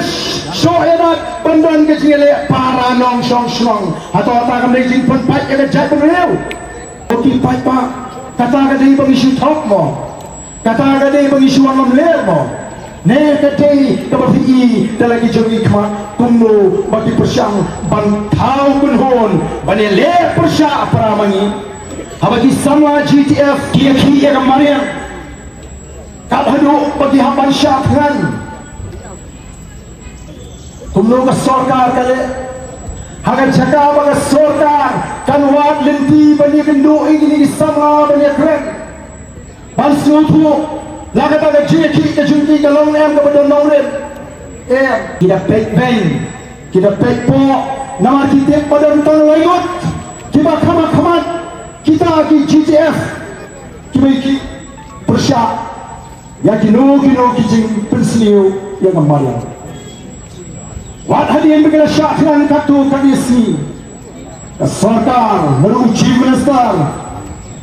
so enak pendan ke jile para nong song song atau tak kami jin pun pai ke jai pun reu oki pai pa kata ke dei bang isu thok mo kata ke dei bang isu alam ler mo ne ke dei ke bagi dalagi jogi kma kumno bagi persyang ban thau kun hon bane le persya pramangi habagi sama GTF dia ki ya kemarin kat hadu bagi haban syafran kumno ka sarkar kale hagan jaka baga sarkar kan wat lenti bani kendo ini sama bani kren bansu tu laga baga jeki ke junti ke long em ke badon nongren kita pek bang kita pek po nama kita badon ton wengut kita khamat kita ki GTF kita ki persya ya kino kijing pensliu yang kemarin wat hadirin begala syakran katu kadisi sarkar meru chief minister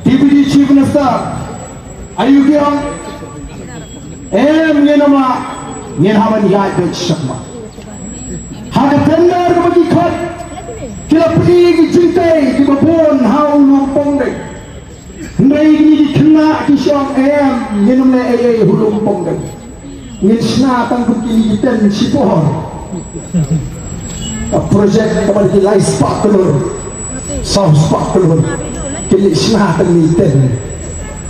deputy chief minister ayu kiam ngenama ngenhawan yai bet syakma haga tender bagi khat kila pergi ki jintai ki babon haulu pongdai ndai ni kena ki syang ngenamle hulum pongdai ngisna tang ki ten sipohon projek kembali ke lain spak telur sah spak telur kili senah teniten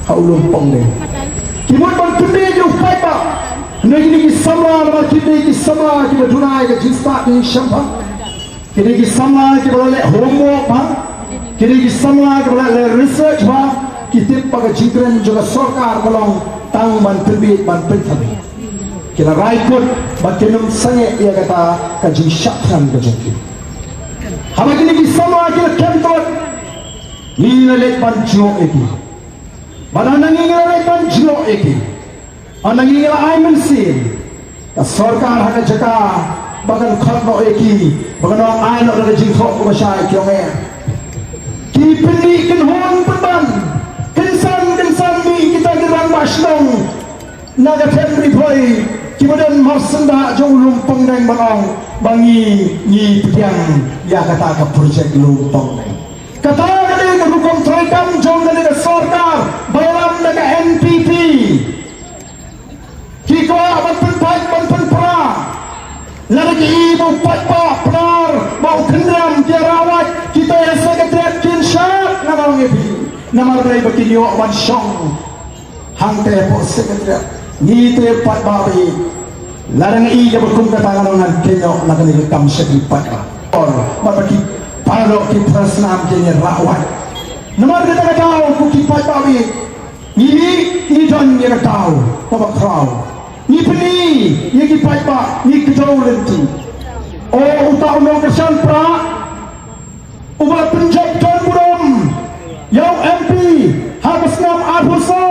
haulung pong ni kimut bang kende je upai pa negeri ki sama nama kende ki sama ki badunai ke jinsta ni shampa kende ki sama ki boleh homework pa kende ki sama ki boleh research pa kita pakai jingkren juga sarkar belong tang ban terbit ban penthabi kena raikut bakinum sange ia kata kaji syakran kejengki hama kini kisama kira kentot nina lek banjo eki badana nina lek banjo eki ana nina aiman sin ka sarkar haka jaka bagan khatno eki bagan aino daga jingkho ko masai kyonge ki peni ken hon peban kensan mi kita gerang masnong naga temri boy kemudian marsenda jauh lumpang dan barang bangi ni piang ya kata ke projek lumpang kata kali hukum terekam jauh dari sarkar bayaran dengan NPP kiko banpen pra lagi ibu pak penar mau kendram dia rawat kita yang sekretariat kinshat nama ngebi nama dari begini wan syong hang telepon sekretariat ni tu pat babi larang i je berkum kata dengan kenyok nak ni kam segi pat or bagi paro ki prasnam kenya rawat nomor kita tahu ku ki pat babi ni don ni tahu apa krau ni peni ni ki pat ba ni kejau lenti oh utau no kesan pra ubah penjab John Burom yang MP habis nam Arhuso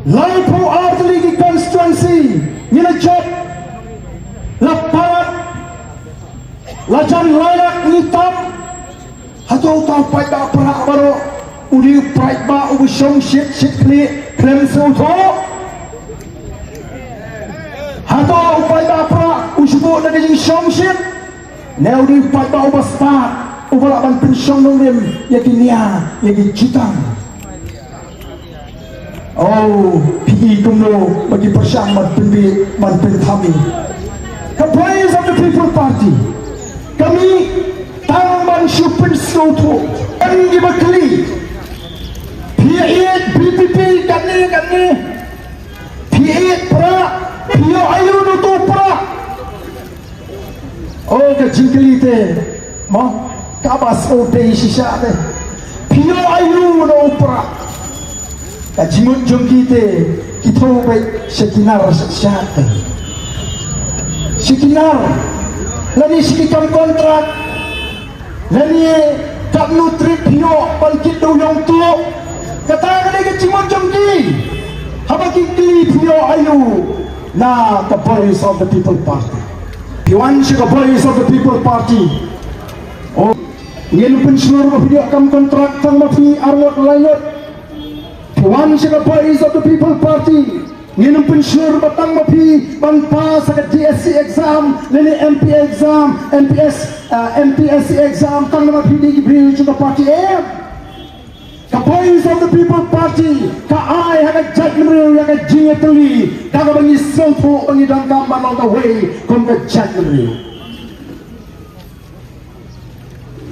Laipu Arteli di konstituensi nila job laparat lajan layak nitam atau tau paida perak baru udi pride ba ubi syong shit kli klem suto atau paida perak usbu na gajing syong shit na udi paida uba start uba laban pensyong nunglim yakinia yakin citang. Oh, PE kumno bagi persyang manpen kami. Comprise of the People Party. Kami tangban syupen soto. Kami dibekali. PE BPP kami. PE pra. PE ayu nutu pra. Oh, kejingkeli te. Mo kabas ote sisa te. PE ayu no pra. Kajimut jom kita baik sekinar sehat sekinar lani sekitar kontrak lani tak nutrip hiyo bangkit do yang tu kata kali kajimut jom ki haba kikli hiyo ayu na the voice of the People Party piwan si the voice of the People Party oh ngelu penseluruh hiyo kam kontrak tang mafi arwat layot One of the voice of the People Party nginum pensyur batang mapi bang pas kat GSC exam lele MP exam MPSC exam tang mapi di bri juga parti ka Voice of the People Party ka ai ha jat mriu ya ka jingetuli ka bangi sompo bangi dangkam manong ka way kom ka jat mriu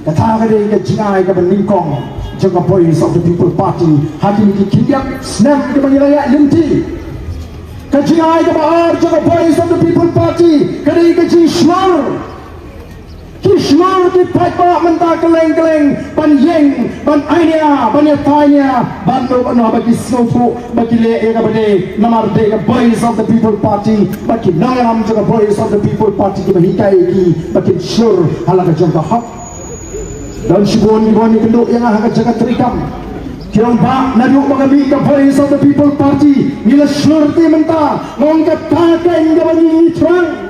ka tha ka de ka jingai ka beningkong juga Voice of the People Party hati ni kindiak snap ke bangi raya limti kajingai ke bahar juga Voice of the People Party kadai kaji Kishmar di paipa mentah keleng-keleng ban yeng ban ainia ban yatanya ban no bagi snofu bagi le ka bade namar de ka Voice of the People Party bagi nangaram juga Voice of the People Party ki bahikai ki bagi syur halaga jangka hak dan sibon ni kenduk yang akan jaga terikam kirang ba naduk magami ka Voice of the People Party nila syurti mentah mongkat kaken ka bani trang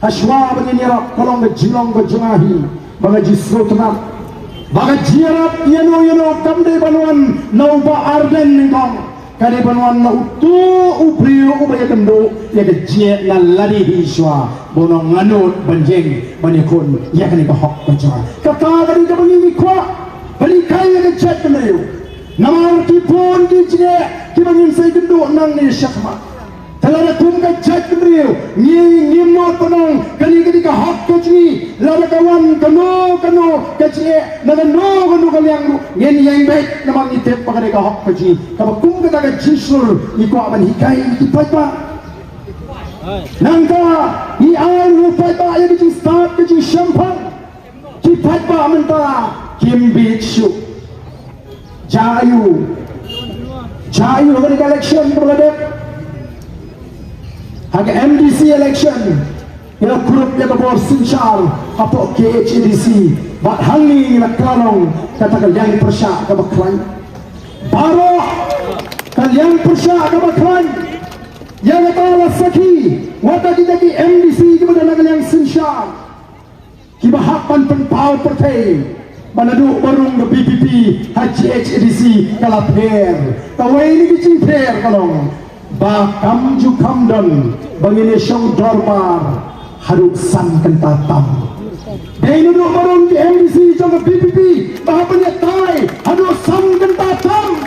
aswa bani nirap kolong ka jilong ka jungahi baga jisro tenap baga jiarap yano kamde banuan nauba arden ningkong kade banuan na utu ubriu ubaya kendo ya ke jie na lari hiswa bono nganut banjeng bani kun ya kani ka hok ka kata bani ka bani kwa bani kaya ke chat kemayu namar ki pun ki jie ki bani sai kendo nang ni syakma telah kum ka chat kemayu ni not panong kani ka hok ka jini lada kawan kano ka jie na kano kaliang ngen yang baik namang itep pakade ka hok ka jini ka kum ka ka jisul ni ko ban hikai ki paipa nangka ni ai lu paipa ya ki start ki champagne ki paipa mentara kim bichu jayu dari election berladep harga MDC election ila grup ya ka bor sinchar apo KHDC bat hangi na klanong kata kalian persya ka baklan baro kalian persya ka baklan yang kata saki wata kita ki MDC ki badana kalian sinchar ki bahapan penpau pertai Manadu barung ke BPP HHDC kalapher tawai ni ki pher kalong ba kamju kamdon bangine syong dormar haruk san kentatam dai nudu barung ki MDC jong BPP bahapanya tai haruk san kentatam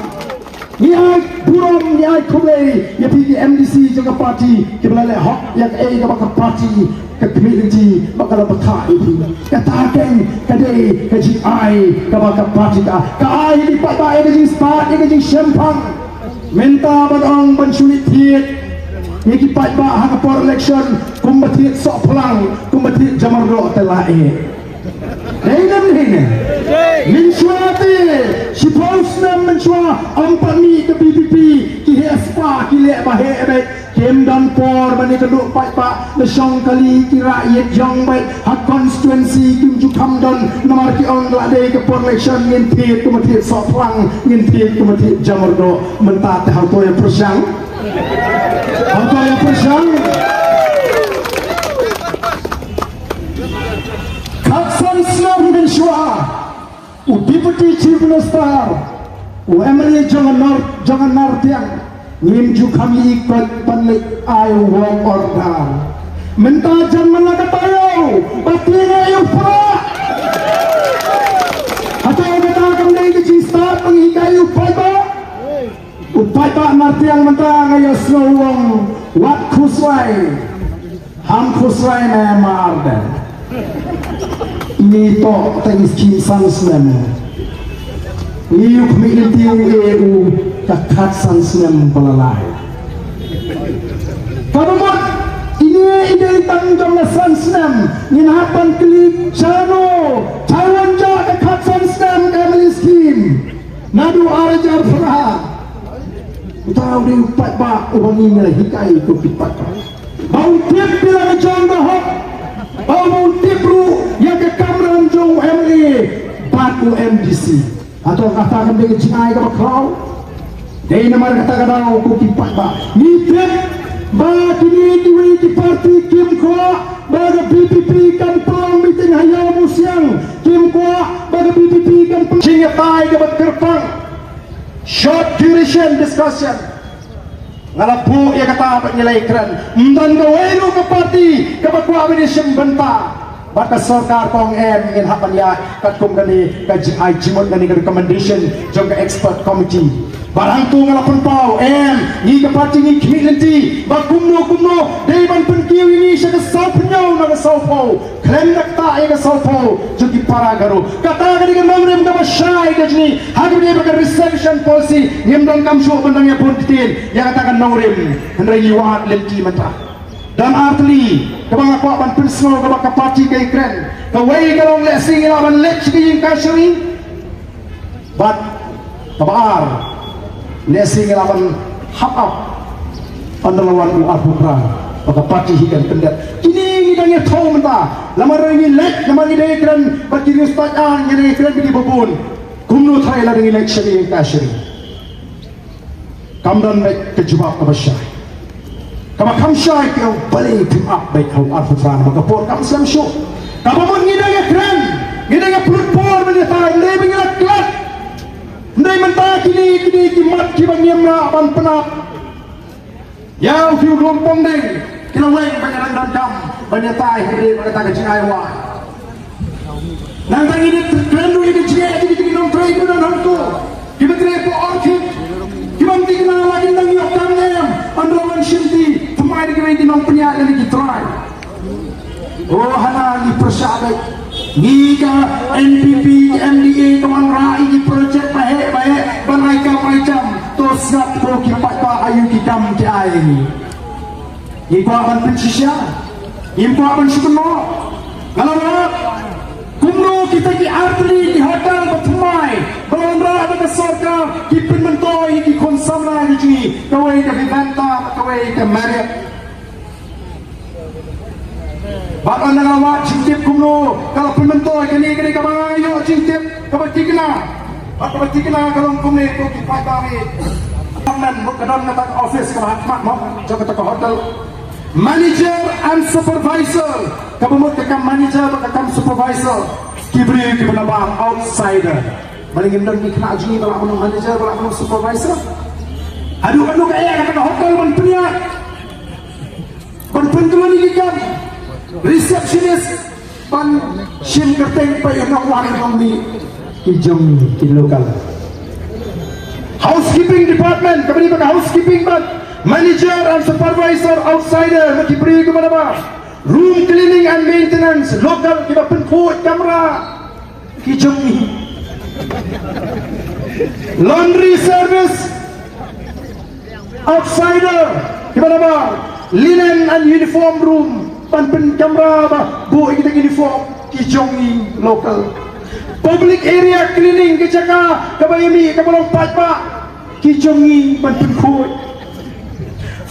ni ai buram ni ai khulei ya pi MDC jong party ki belale hok ya ka ka party ka community bakal bakai itu kata keng kadai kaji ai ka baka party ka ai di patai kaji start kaji champagne menta badong bansulit thiet iki pat ba ha por election kumbatit sok pelang kumbatit jamarro telae Ainam ni minsuati si posnam mensua ampani ke BPP ki hespa ki le bahe baik kem dan por bani keduk pai pak le song kali ki rakyat jong baik hak constituency kim ju kamdon nomor ki on lade ke por election ngin thi kumati sok pelang ngin thi kumati jamarro mentah hal to yang persang hal yang persang Kaksan Islam dan Syua Deputy Chief Minister MLA jangan nartiang Nimju kami ikut panlik ayu wong order Minta jangan nak tayo Batinga yung pra Atau kata kami ke start penghikai upay ba nartiang mentang ayo slow wong Wat kusway Ham kusway na mardan ini to tengis kinsan snem iu kemiliti EU kakat san snem pelalai kamumat ini ide tanggung na san snem ninahapan klik chano Taiwan ja kakat san snem kamali skim nadu arajar farah utaw di upat ba ubang ini hikai itu pipat bau tiap bila kejong bahok bau tipru yang ke Kamran Jong MLA batu MDC atau katakan dengan cingai ke bakau dari nama kata-kata aku kipat ba nipet ba kini diwi di parti Kim Kwa baga BPP kan pelang meeting hayal musiang Kim Kwa baga BPP kan pelang singatai ke bakterpang short duration discussion ngalapu ia kata apa nilai keren dan gawenu ke parti kapakwa ini sembenta baka sarkar kong ingin hapan ya katkum gani kajai jimot gani recommendation jong expert committee barang tu ngalapun pau ni ke parti ni community bakumno dai ban penkiu ini siya ke sau penyau na ke sau pau kren nakta ia ke sau pau jadi para garu kata gani kan mamrem ka masyai gajni hagam ni baka reception policy ngimdong kamsu bandang ya pun titin yang katakan nongrim hendrai liwat lenti mata dan artli kabang ako ban pensno kabang ka party kay kren kaway kalong lesing ilaban lech kayong kashari but kabar lesing ilaban hap up andalawan u arpukra baka party hikan pendat kini ngidangnya tau menta lamar ini lech lamar ini kren baki ustadan yang kren bidi babun kumno thai la dengan election yang kashari kamdan baik kejubak kabasyai kama kamsyai kau paling tim up baik kau arfutran maka por kam slam show kama mon ngidang ya kren ngidang ya por meneta ndai bingak klat ndai menta kini kimat kibang yamna ban penap yang fiu lompong deng kilaweng banyak dandam banyak tai hiri banyak tak jingai wa nang tangi ni kren dulu ni jingai jadi nong trai tu dan hantu kita trai po orchid kibang tingna lagi nang yok kamnya androman shinti pemain kini nong penyak lagi kitrai oh hana ni persyabat ni ka NPP MDA kawan rai ni projek baik banai ka macam to snap ko kipat pa ayu kidam ki ai ni ni ko aban pensisya ni ko aban sukuno kalau kumno kita ki artli di hotel berpemai berondra ada kesorka ki penmentoi ki konsamna ni kawai ka vivanta kawai ka marriott bakal nangawat cintip kumno kalau penmentoi kini kabayo cintip kabatikna kalau kumne ko ki patami nan kadang nata office ka hatmat mo jaga ta hotel manager and supervisor kabumot ka manager ka supervisor kibri ki banabang outsider malingin dan ki kena ajuni bala mo manager bala mo supervisor adu kaya ka hotel man peniak ban pentuan ni kan receptionist ban sim kerteng pa yang wang ni kijong ki lokal housekeeping department kabari ba housekeeping ba manager and supervisor outsider makibri ko mana ba room cleaning and maintenance local kiba penput kamera kijong laundry service outsider kiba ba linen and uniform room pen kamera ba bu kita uniform kijong local public area cleaning kejaka kabayami kabalong patpa kijongi penput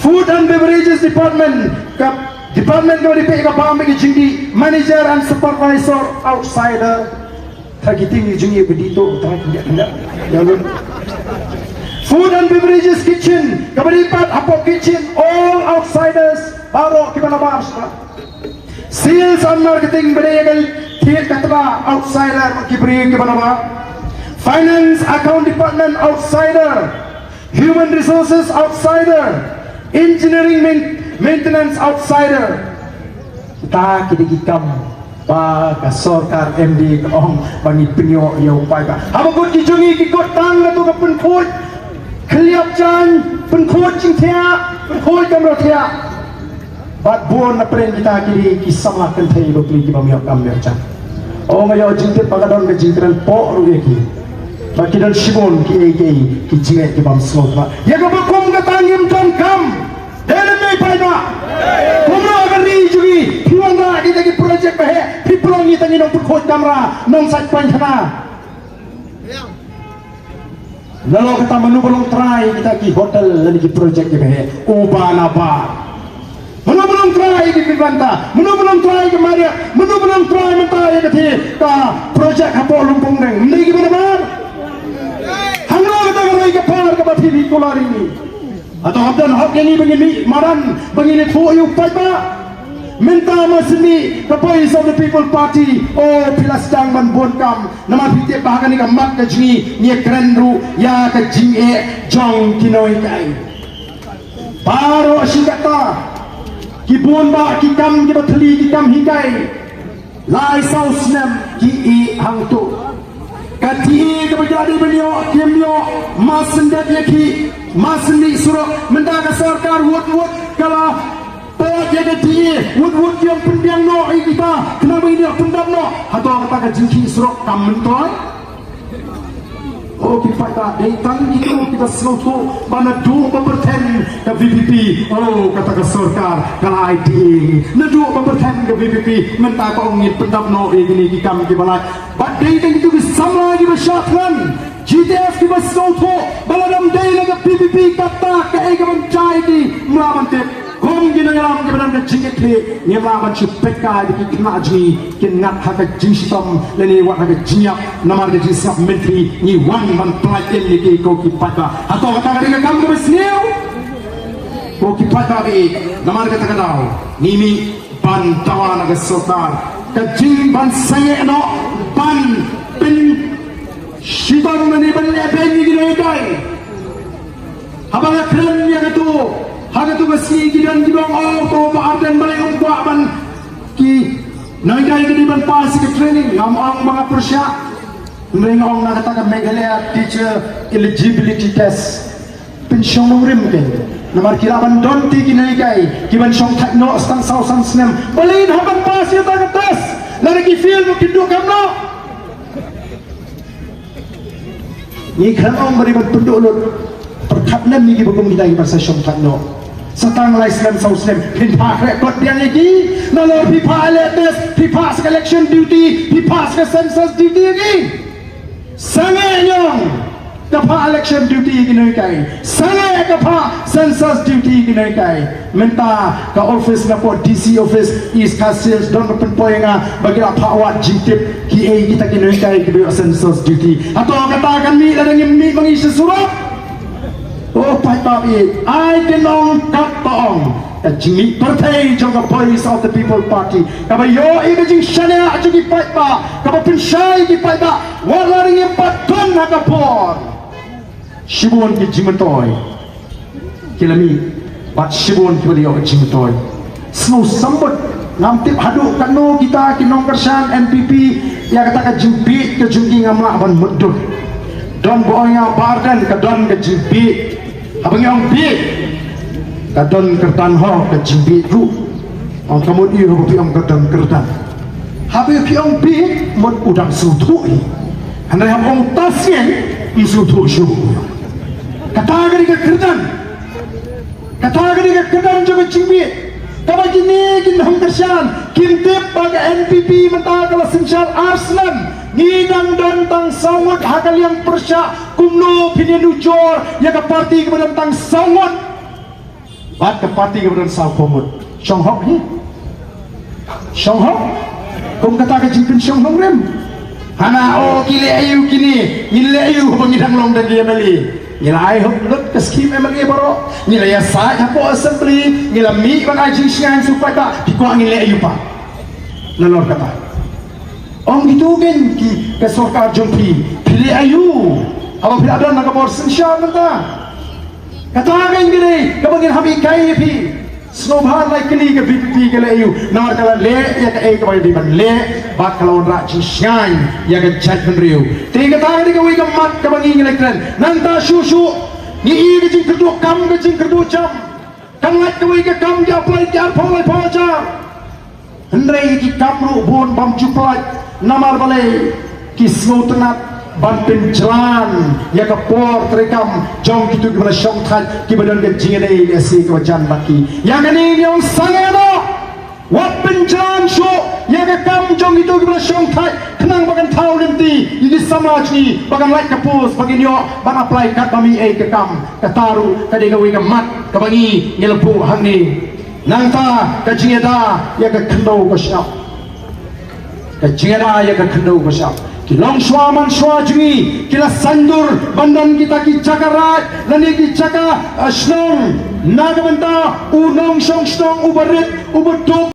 food and beverages department department ko dipe ka pambe kijingi manager and supervisor outsider tagiting kijingi bedito tagiting jalun food and beverages kitchen kabalipat apo kitchen all outsiders baro kibalabas sales and marketing beregal thiet katba outsider kibri kibalaba finance account department outsider human resources outsider engineering maintenance outsider ta kidigikam pa ka sarkar MD ong pangi penyo yo pa ka habang kijungi kikot tang na to ka penkhot khliap chan penkhot ching thia penkhot kamro thia bat buon na pren kita kiri kisama kan thai lo kli ki bamiak kam le chan o mayo jingte pagadon ke jingtran po ruye ki bakidan shibon ki eke ki jinge ki bam slot ba ya ko bakum ka tangim ton kam dele me paida kumro agari jugi piwanga kita ki project ba he pipro ni tangi nong khot kamera nong sat panchana lalu kita menu belum try kita ki hotel lagi ki project ki ba he ubana ba belum try di Vivanta, belum try ke Maria, belum try mentai ke ka projek apa lumpung neng, ini gimana bar? Hanglo kita kerai ke par ke bati di kolar ini, atau abdan hak ini begini maran begini fuyu paypa, minta masini kepada of the people party, oh pilas dang ban bonkam, nama piti bahagian ini mat kejini, ni keren ru ya kejini jong kinoi kai. Paro asyikata Kibun ba kikam kibatli kikam hikai Lai sausnem ki i hangtu Kati kepada beliau kimyo masendat yaki masendi suruk mendaga sarkar wud kala Pawat jaga tiye wud yang pendiang no kita kenapa ini pendam no atau kata jingki suruk kamentoi Oh kita datang itu kita seluruh mana dua pemberten ke VPP oh kata sarkar kala IDA na dua pemberten ke VPP mentah kau ngit pendam no ini kami kibalai badai itu sama lagi bersyatkan GTF kita seluruh baladam day laga PPP kata ke mencai di melawan tip Kung ginagalang kebenaran ke jingit li Nyamlaban si peka di kina ji Kinat haka jingsitam Lani wat haka jinyak Namar ke jingsap menteri Ni wan man pelajen ni ki kau kipata Atau kata kata kamu ke besniu Kau kipata ki Namar kata kata Nimi ban tawa naga sultan Kajing ban sange no Ban pin Shibang nani ban lepen ni ginagay Habang keren yang itu Haga tu besi kidan kibang auto maafkan balik umpak ban ki nagai ke di ban pas ke training ngam ong mga persya mengong na katakan Meghalaya teacher eligibility test pensyong rim ke namar kira ban donti kinagai kiban syong takno stang sausan snem balin haban pas ya tak tes lagi film kiduk kamno ni kan ong beri ban tunduk lut perkapnem ni gibung kita bahasa syong takno Setang Islam Muslim pindah rekod dia lagi lalu pipa latest pipa selection duty pipa census duty lagi sangat yang kapa election duty gini kai sangat kapa census duty gini kai minta ke office napo DC office East Castles don penpoinga bagi apa awak jintip KA kita gini kai ke census duty atau katakan mi ladang mi mengisi surat Oh Pak Babi, I denong kat tong. Jimi partai jangka Voice of the People Party. Kapa yo imaging shania ajugi Pak Ba. Kapa pensyai di Pak Ba. Walari patun nakapor. Shibun ki jimentoy. Kilami pat shibun ki beliau jimentoy. Snow sambut ngamtip haduk kanu kita kinong kersan NPP yang kata jimpit ke jungki ngamlak ban mudut. Don boynya bardan ke don ke jimpit. Abang yang big kadon kertan ho ke jimbit ru ang kamut iyo pi ang kadon kertan habi pi ang big mod udang sutui handai ang tasien isutu syu katagari ke kertan juga jimbit kaba gini ginham kersan kintip baga NPP mentah kala sensyar Arslan ngidang dan tang sawat hakal yang persya kumno pinenu jor ya ke parti kepada tang sawat bat ke parti kepada sawpomut Shanghok ni Shanghok kum kata ke jimpin Shanghok rem hana oh kile ayu kini ngile ayu pengidang long dan dia meli ngila ayu lut ke skim emang baro ngila ya sa hapo assembly ngila mi ban ajing siang supaya dikuang ngile ayu pa lalor kata Orang itu kan ke sorkar jumpi pilih ayu apa pilih ada nak bor sensyar mentah katakan gini kebangin habi kai pi snowball like kini ke BPP ke ayu nomor kala le ya ke ke di ban le bak kalau rak cisyai ya ke chat benriu tiga kata ke wi ke mat ke bangin elektron nanta susu ni ke jing kedua kam ke jing kedua jam kan lek ke wi ke kam dia apply dia apply pajar hendrai ki kamru bon bam jupai namar balai kismu tenat ban penjalan ya ke por terekam jong itu kepada syong thai kibadan ke jingere esi ke jan baki yang ini yang sangena wat penjalan syo ya ke kam jong itu kepada syong thai kenang bagan tahu nanti ini samaj ni bagan like ke pos bagi nyo ban apply kat kami ke kam ke taru ke degawi ke mat ke bangi ngelepu hang ni nangta ke jingeda ya ke kendo ke syap kejengera ya kekendau besar kilong suaman sua jengi kila sandur bandan kita ki cakarat lani ki caka snong naga benta unong song snong ubarit ubedok